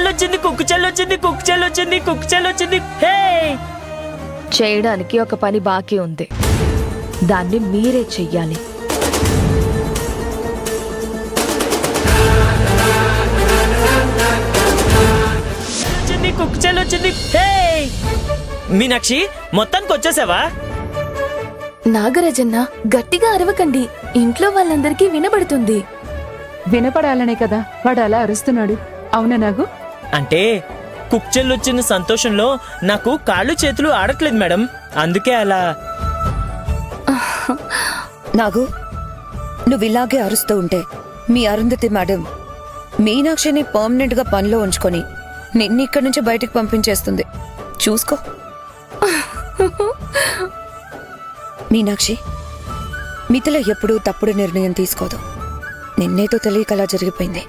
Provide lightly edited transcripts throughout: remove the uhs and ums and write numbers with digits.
చెల్లొచ్చింది, కుక్కు చెల్లొచ్చింది, కుక్కు చెల్లొచ్చింది, కుక్కు చెల్లొచ్చింది. హే, చేయడానికి ఒక పని బాకీ ఉంది, దాన్ని మీరే చెయ్యాలి. కుక్కు చెల్లొచ్చింది. హే మీనాక్షి, మొత్తానికి వచ్చేసావా? నాగరాజన్న, గట్టిగా అరవకండి, ఇంట్లో వాళ్ళందరికీ వినబడుతుంది. వినపడాలనే కదా వాడు అలా అరుస్తున్నాడు. అవునా నాగు? అంటే కుక్చెల్లొచ్చిన సంతోషంలో నాకు కాళ్ళు చేతులు ఆడట్లేదు మేడం, అందుకే అలా. నాగు, నువ్విలాగే అరుస్తూ ఉంటే మీ అరుంధతి మేడం మీనాక్షిని పర్మనెంట్ గా పనిలో ఉంచుకొని నిన్నిక్కడి నుంచి బయటికి పంపించేస్తుంది. చూసుకో. మీనాక్షి, మిథిల ఎప్పుడూ తప్పుడు నిర్ణయం తీసుకోదు. నిన్నేతో తెలియకలా జరిగిపోయింది.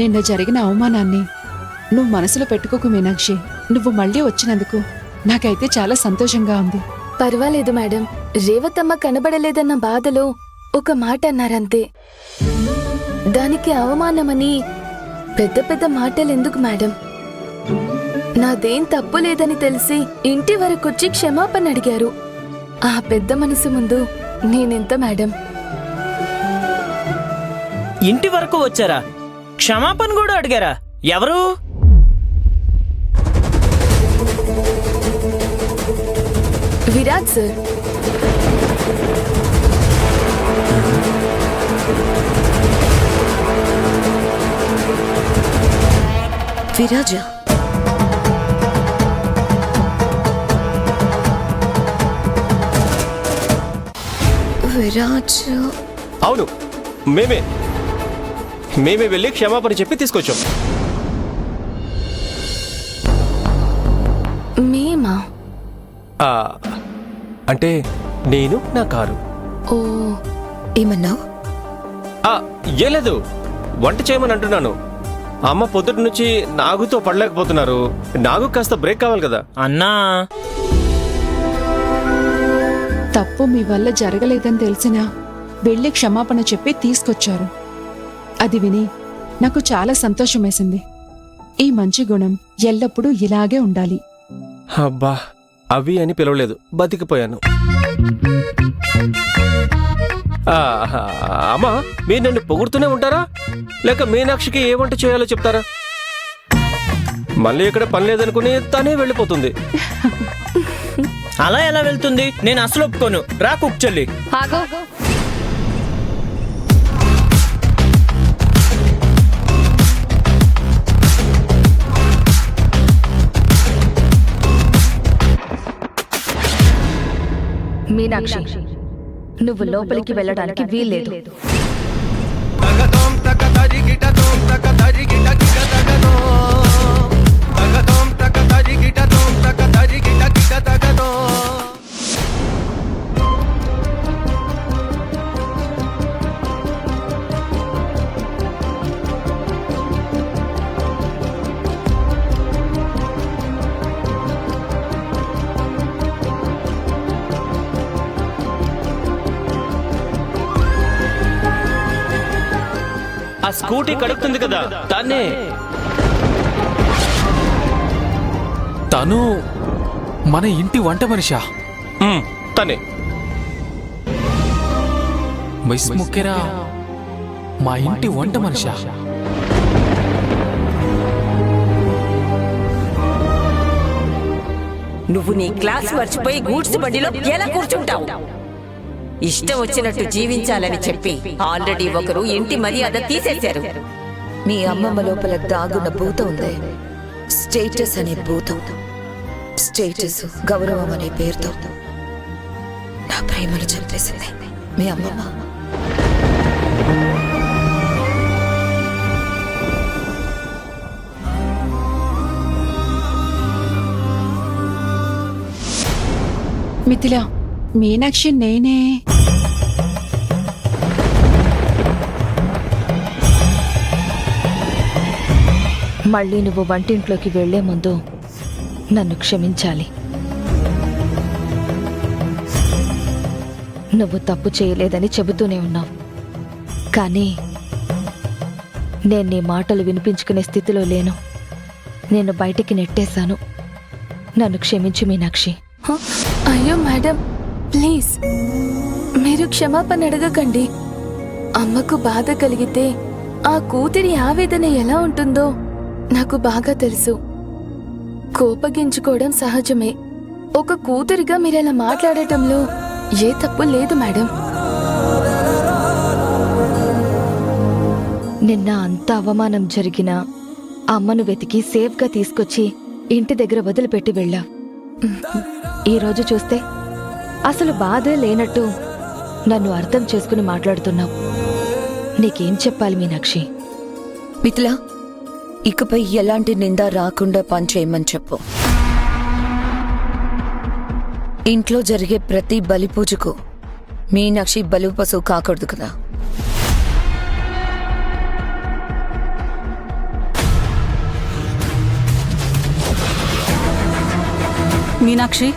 నిన్న జరిగిన అవమానాన్ని నువ్వు మనసులో పెట్టుకోకు మీనాక్షి. నువ్వు మళ్ళీ వచ్చినందుకు నాకైతే చాలా సంతోషంగా ఉంది. పర్వాలేదు మేడం, రేవతమ్మ కనబడలేదన్న బాధలో ఒక మాట అన్నారంతే. దానికి అవమానమని పెద్ద పెద్ద మాటలెందుకు మేడం? నాదేం తప్పు లేదని తెలిసి ఇంటి వరకొచ్చి క్షమాపణ అడిగారు. ఆ పెద్ద మనసు ముందు నేనెంత మేడం? ఇంటి వరకు వచ్చారా? క్షమాపణ కూడా అడిగారా? ఎవరు? విరాజ్ సార్. విరాజా? విరాజ్? అవును, మేమే వెళ్ళి క్షమాపణ చెప్పి తీసుకొచ్చాం. మేమా? అంటే నేను, నా కారు. ఓ, ఏమన్నావు? ఏం లేదు, వంట చేయమని అంటున్నాను. అమ్మ పొద్దుటి నుంచి నాగుతో పడలేకపోతున్నారు. నాగు కాస్త బ్రేక్ కావాలి కదా. అన్నా, తప్పు మీ వల్ల జరగలేదని తెలిసినా వెళ్ళి క్షమాపణ చెప్పి తీసుకొచ్చారు. అది విని నాకు చాలా సంతోషం వేసింది. ఈ మంచి గుణం ఎల్లప్పుడూ ఇలాగే ఉండాలి. అబ్బా, అవి అని పిలవలేదు, బతికిపోయాను. అమ్మా, మీరు నన్ను పొగుడుతూనే ఉంటారా, లేక మీనాక్షికి ఏ వంట చేయాలో చెప్తారా? మళ్ళీ ఇక్కడ పని లేదనుకుని తనే వెళ్ళిపోతుంది. అలా ఎలా వెళ్తుంది? నేను అసలు ఒప్పుకోను. రా కుక్చెల్లి. మీనాక్షి, నువ్వు లోపలికి వెళ్ళడానికి వీల్లేదు. ఆ స్కూటీ కడుపుతుంది కదా, దాన్నే. తను మన ఇంటి వంట మనిషా? తనే. మిస్ ముఖ్యరా మా ఇంటి వంట మనిషా? నువ్వు నీ క్లాస్ మర్చిపోయి గూడ్స్ బండిలో ఎలా కూర్చుంటావు? ఇష్టం వచ్చినట్టు జీవించాలని చెప్పి ఆల్రెడీ ఒకరు ఇంటి మర్యాద తీసేశారు. మీ అమ్మమ్మ లోపల దాగున్న భూతం ఉంది, స్టేటస్ అనే భూతం. స్టేటస్, గౌరవం అనే పేరుతో నా ప్రేమను చంపేసింది మీ అమ్మమ్మ. మిథిల, మీనాక్షి నేనే. మళ్ళీ నువ్వు వంటింట్లోకి వెళ్లే ముందు నన్ను క్షమించాలి. నువ్వు తప్పు చేయలేదని చెబుతూనే ఉన్నావు, కానీ నేను నీ మాటలు వినిపించుకునే స్థితిలో లేను. నేను బయటికి నెట్టేశాను. నన్ను క్షమించు మీనాక్షి. హ? అయ్యో మేడం, ప్లీజ్ మీరు క్షమాపణ అడగకండి. అమ్మకు బాధ కలిగితే ఆ కూతురి ఆవేదన ఎలా ఉంటుందో నాకు బాగా తెలుసు. కోపగించుకోవడం సహజమే. ఒక కూతురిగా మీరలా మాట్లాడటంలో ఏ తప్పు లేదు మేడం. నిన్న అంత అవమానం జరిగినా అమ్మను వెతికి సేఫ్గా తీసుకొచ్చి ఇంటి దగ్గర వదిలిపెట్టి వెళ్ళా. ఈరోజు చూస్తే అసలు బాధే లేనట్టు నన్ను అర్థం చేసుకుని మాట్లాడుతున్నావు. నీకేం చెప్పాలి మీనాక్షి? మిథిల, ఇకపై ఎలాంటి నింద రాకుండా పనిచేయమని చెప్పు. ఇంట్లో జరిగే ప్రతి బలి పూజకు మీనాక్షి బలి పశువు కాకూడదు కదా. మీనాక్షి,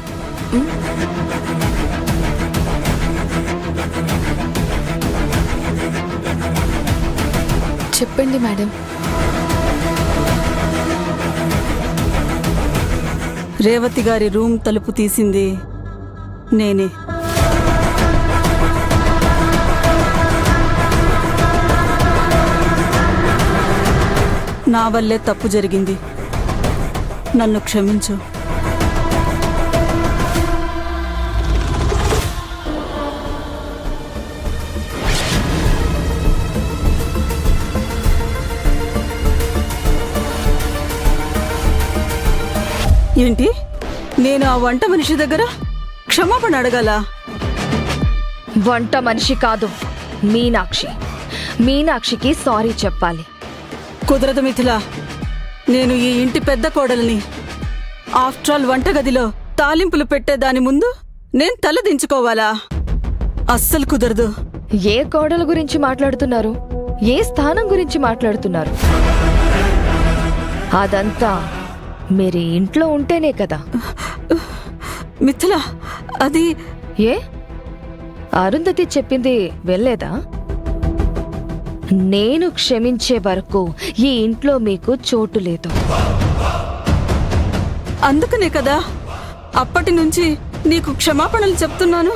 చెప్పండి మేడం. రేవతి గారి రూమ్ తలుపు తీసింది నేనే. నా వల్లే తప్పు జరిగింది. నన్ను క్షమించు. ఏంటి, నేను ఆ వంట మనిషి దగ్గర క్షమాపణ అడగాల? వంట మనిషి కాదు, మీనాక్షి. మీనాక్షికి సారీ చెప్పాలి. కుదరదు మిథిల. నేను ఈ ఇంటి పెద్ద కోడలిని. ఆఫ్టర్ ఆల్ వంటగదిలో తాలింపులు పెట్టేదాని ముందు నేను తల దించుకోవాలా? అస్సలు కుదరదు. ఏ కోడల గురించి మాట్లాడుతున్నారు? ఏ స్థానం గురించి మాట్లాడుతున్నారు? అదంతా మీరు ఇంట్లో ఉంటేనే కదా. మిథిల, అది ఏ అరుంధతి చెప్పింది వెళ్ళేదా? నేను క్షమించే వరకు ఈ ఇంట్లో మీకు చోటు లేదు. అందుకనే కదా అప్పటి నుంచి నీకు క్షమాపణలు చెప్తున్నాను.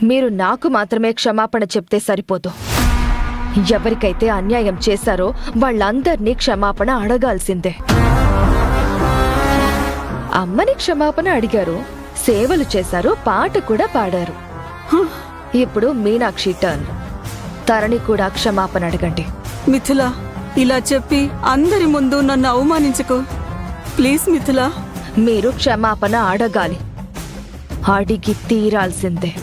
మీరు నాకు మాత్రమే క్షమాపణ చెప్తే సరిపోదు. ఎవరికైతే అన్యాయం చేశారో వాళ్ళందర్నీ క్షమాపణ అడగాల్సిందే. అమ్మని క్షమాపణ అడిగారు, సేవలు చేశారు, పాట కూడా పాడారు. ఇప్పుడు మీనాక్షి టర్న్. తరణి కూడా క్షమాపణ అడగండి. మిథిల, ఇలా చెప్పి అందరి ముందు నన్ను అవమానించకు ప్లీజ్. మిథిల, మీరు క్షమాపణ అడగాలి, అడిగి తీరాల్సిందే.